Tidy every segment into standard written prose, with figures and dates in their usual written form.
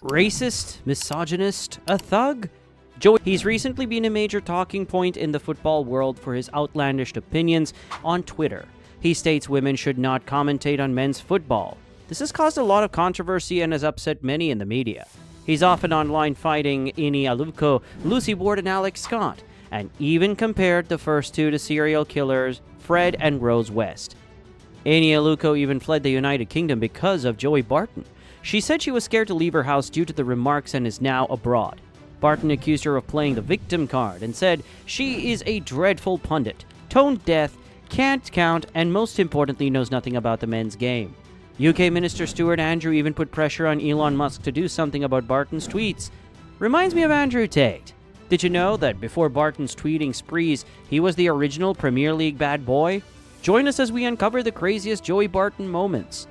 Racist? Misogynist? A thug? He's recently been a major talking point in the football world for his outlandish opinions on Twitter. He states women should not commentate on men's football. This has caused a lot of controversy and has upset many in the media. He's often online fighting Ini Aluko, Lucy Ward, and Alex Scott, and even compared the first two to serial killers Fred and Rose West. Ini Aluko even fled the United Kingdom because of Joey Barton. She said she was scared to leave her house due to the remarks and is now abroad. Barton accused her of playing the victim card and said she is a dreadful pundit, tone deaf, can't count, and most importantly knows nothing about the men's game. UK Minister Stuart Andrew even put pressure on Elon Musk to do something about Barton's tweets. Reminds me of Andrew Tate. Did you know that before Barton's tweeting sprees, he was the original Premier League bad boy? Join us as we uncover the craziest Joey Barton moments.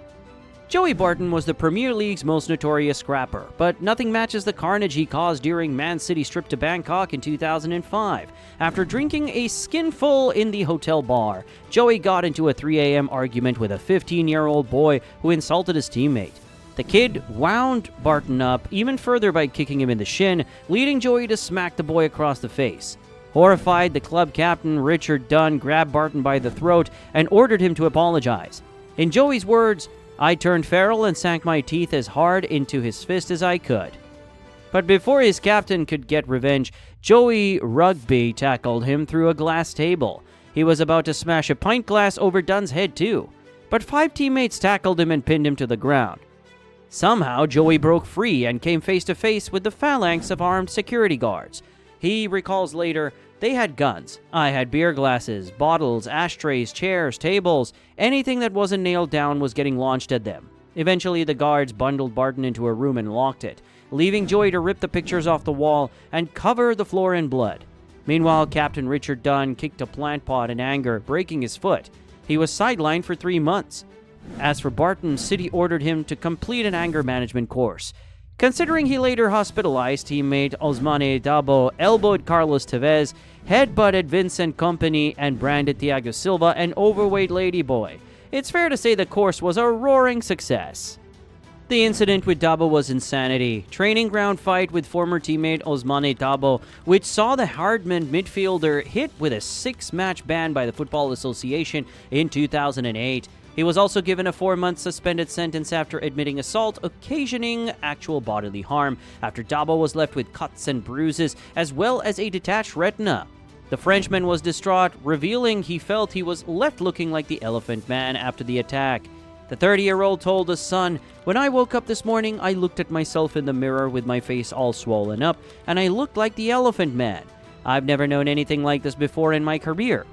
Joey Barton was the Premier League's most notorious scrapper, but nothing matches the carnage he caused during Man City's trip to Bangkok in 2005. After drinking a skinful in the hotel bar, Joey got into a 3 a.m. argument with a 15-year-old boy who insulted his teammate. The kid wound Barton up even further by kicking him in the shin, leading Joey to smack the boy across the face. Horrified, the club captain, Richard Dunn, grabbed Barton by the throat and ordered him to apologize. In Joey's words, "I turned feral and sank my teeth as hard into his fist as I could." But before his captain could get revenge, Joey rugby tackled him through a glass table. He was about to smash a pint glass over Dunn's head too, but 5 teammates tackled him and pinned him to the ground. Somehow, Joey broke free and came face to face with the phalanx of armed security guards. He recalls later, "They had guns. I had beer glasses, bottles, ashtrays, chairs, tables. Anything that wasn't nailed down was getting launched at them." Eventually, the guards bundled Barton into a room and locked it, leaving Joey to rip the pictures off the wall and cover the floor in blood. Meanwhile, Captain Richard Dunn kicked a plant pot in anger, breaking his foot. He was sidelined for 3 months. As for Barton, City ordered him to complete an anger management course. Considering he later hospitalized, teammate Ousmane Dabo elbowed Carlos Tevez, headbutted Vincent Kompany, and branded Thiago Silva an overweight ladyboy. It's fair to say the course was a roaring success. The incident with Dabo was insanity. Training ground fight with former teammate Ousmane Dabo, which saw the Hardman midfielder hit with a 6-match ban by the Football Association in 2008. He was also given a 4-month suspended sentence after admitting assault, occasioning actual bodily harm, after Dabo was left with cuts and bruises, as well as a detached retina. The Frenchman was distraught, revealing he felt he was left looking like the Elephant Man after the attack. The 30-year-old told his son, "When I woke up this morning, I looked at myself in the mirror with my face all swollen up, and I looked like the Elephant Man. I've never known anything like this before in my career."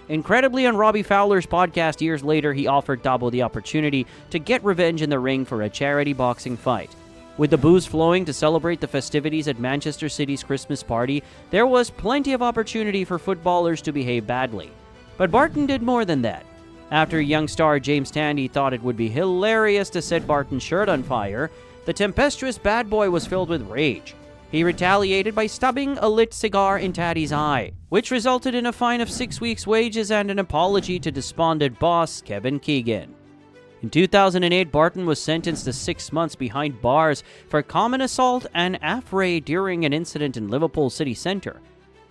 Incredibly, on Robbie Fowler's podcast years later, he offered Dabo the opportunity to get revenge in the ring for a charity boxing fight. With the booze flowing to celebrate the festivities at Manchester City's Christmas party, there was plenty of opportunity for footballers to behave badly. But Barton did more than that. After young star James Tandy thought it would be hilarious to set Barton's shirt on fire, the tempestuous bad boy was filled with rage. He retaliated by stubbing a lit cigar in Taddy's eye, which resulted in a fine of 6 weeks' wages and an apology to despondent boss Kevin Keegan. In 2008, Barton was sentenced to 6 months behind bars for common assault and affray during an incident in Liverpool city centre.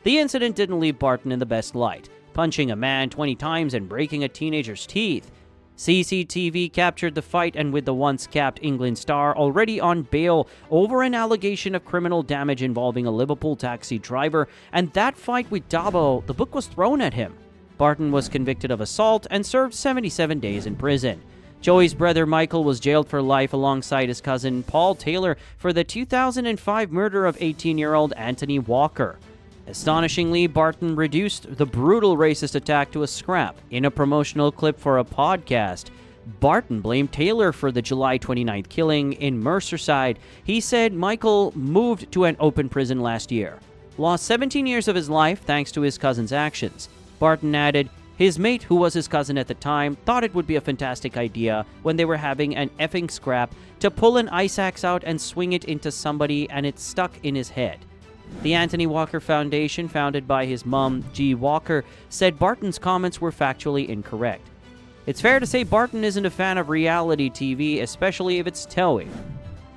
The incident didn't leave Barton in the best light, punching a man 20 times and breaking a teenager's teeth. CCTV captured the fight, and with the once-capped England star already on bail over an allegation of criminal damage involving a Liverpool taxi driver and that fight with Dabo, the book was thrown at him. Barton was convicted of assault and served 77 days in prison. Joey's brother Michael was jailed for life alongside his cousin Paul Taylor for the 2005 murder of 18-year-old Anthony Walker. Astonishingly, Barton reduced the brutal racist attack to a scrap. In a promotional clip for a podcast, Barton blamed Taylor for the July 29th killing in Merseyside. He said Michael moved to an open prison last year, lost 17 years of his life thanks to his cousin's actions. Barton added, his mate, who was his cousin at the time, thought it would be a fantastic idea when they were having an effing scrap to pull an ice axe out and swing it into somebody, and it stuck in his head. The Anthony Walker Foundation, founded by his mom, G. Walker, said Barton's comments were factually incorrect. It's fair to say Barton isn't a fan of reality TV, especially if it's towing.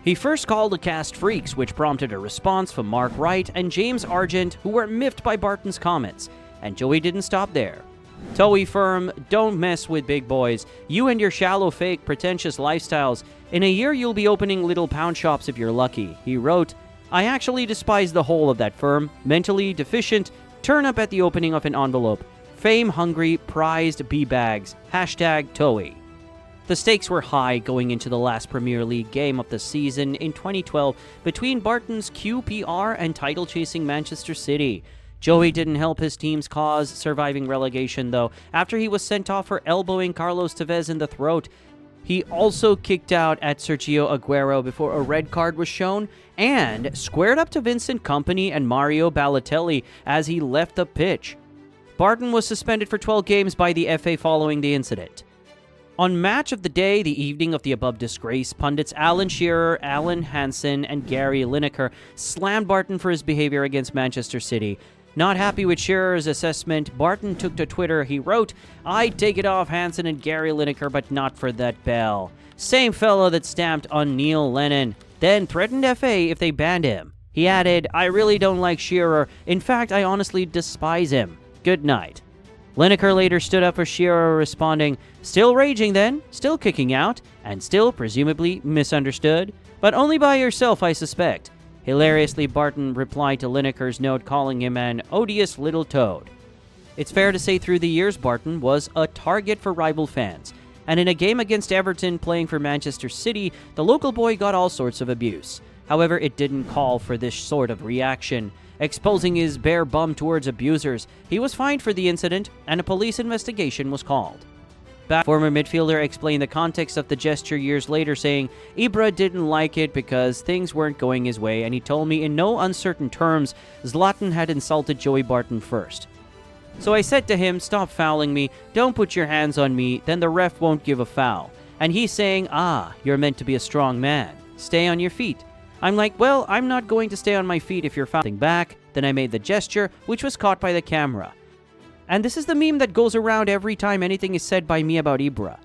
He first called the cast freaks, which prompted a response from Mark Wright and James Argent, who were miffed by Barton's comments. And Joey didn't stop there. Toei firm, don't mess with big boys. You and your shallow, fake, pretentious lifestyles. In a year, you'll be opening little pound shops if you're lucky. He wrote, I actually despise the whole of that firm. Mentally deficient, turn up at the opening of an envelope. Fame-hungry, prized B-bags. Hashtag Toei. The stakes were high going into the last Premier League game of the season in 2012 between Barton's QPR and title-chasing Manchester City. Joey didn't help his team's cause surviving relegation, though, after he was sent off for elbowing Carlos Tevez in the throat. He also kicked out at Sergio Aguero before a red card was shown, and squared up to Vincent Kompany and Mario Balotelli as he left the pitch. Barton was suspended for 12 games by the FA following the incident. On Match of the Day, the evening of the above disgrace, pundits Alan Shearer, Alan Hansen, and Gary Lineker slammed Barton for his behavior against Manchester City. Not happy with Shearer's assessment, Barton took to Twitter. He wrote, I'd take it off Hansen and Gary Lineker, but not for that bell. Same fellow that stamped on Neil Lennon, then threatened FA if they banned him. He added, I really don't like Shearer. In fact, I honestly despise him. Good night. Lineker later stood up for Shearer, responding, still raging then, still kicking out, and still presumably misunderstood, but only by yourself, I suspect. Hilariously, Barton replied to Lineker's note calling him an odious little toad. It's fair to say through the years, Barton was a target for rival fans, and in a game against Everton playing for Manchester City, the local boy got all sorts of abuse. However, it didn't call for this sort of reaction. Exposing his bare bum towards abusers, he was fined for the incident, and a police investigation was called. Former midfielder explained the context of the gesture years later, saying, Ibra didn't like it because things weren't going his way, and he told me in no uncertain terms Zlatan had insulted Joey Barton first. So I said to him, stop fouling me, don't put your hands on me, then the ref won't give a foul. And he's saying, you're meant to be a strong man. Stay on your feet. I'm like, well, I'm not going to stay on my feet if you're fouling back. Then I made the gesture, which was caught by the camera. And this is the meme that goes around every time anything is said by me about Ibra.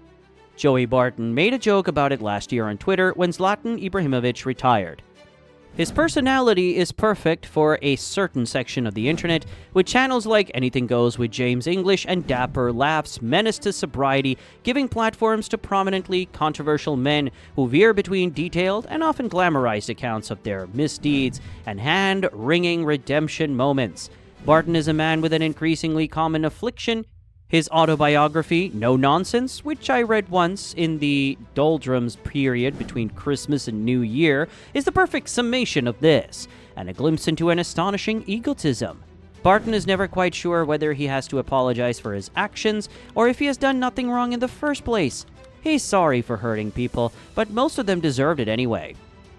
Joey Barton made a joke about it last year on Twitter when Zlatan Ibrahimovic retired. His personality is perfect for a certain section of the internet, with channels like Anything Goes with James English and Dapper Laughs menace to sobriety, giving platforms to prominently controversial men who veer between detailed and often glamorized accounts of their misdeeds and hand-wringing redemption moments. Barton is a man with an increasingly common affliction. His autobiography, No Nonsense, which I read once in the doldrums period between Christmas and New Year, is the perfect summation of this, and a glimpse into an astonishing egotism. Barton is never quite sure whether he has to apologize for his actions or if he has done nothing wrong in the first place. He's sorry for hurting people, but most of them deserved it anyway.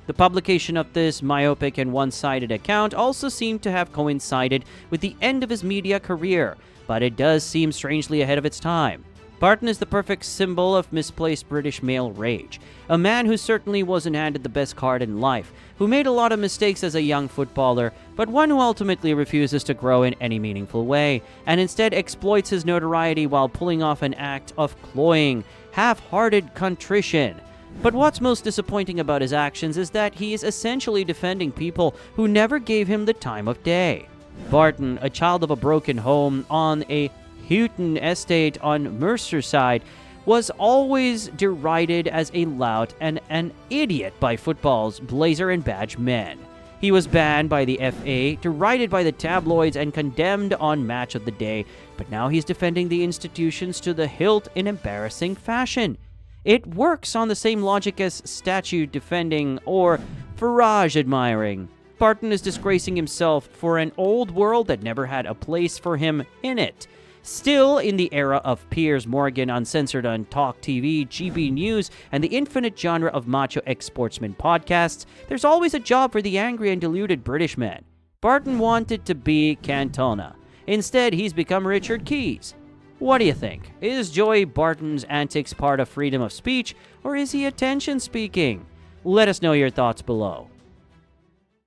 The publication of this myopic and one-sided account also seemed to have coincided with the end of his media career, but it does seem strangely ahead of its time. Barton is the perfect symbol of misplaced British male rage, a man who certainly wasn't handed the best card in life, who made a lot of mistakes as a young footballer, but one who ultimately refuses to grow in any meaningful way, and instead exploits his notoriety while pulling off an act of cloying, half-hearted contrition. But what's most disappointing about his actions is that he is essentially defending people who never gave him the time of day. Barton, a child of a broken home on a Houghton estate on Merseyside, was always derided as a lout and an idiot by football's blazer and badge men. He was banned by the FA, derided by the tabloids, and condemned on Match of the Day, but now he's defending the institutions to the hilt in embarrassing fashion. It works on the same logic as statue defending or Farage admiring. Barton is disgracing himself for an old world that never had a place for him in it. Still, in the era of Piers Morgan Uncensored on Talk TV, GB News, and the infinite genre of macho ex-sportsman podcasts, there's always a job for the angry and deluded British man. Barton wanted to be Cantona. Instead, he's become Richard Keys. What do you think? Is Joey Barton's antics part of freedom of speech, or is he attention speaking? Let us know your thoughts below.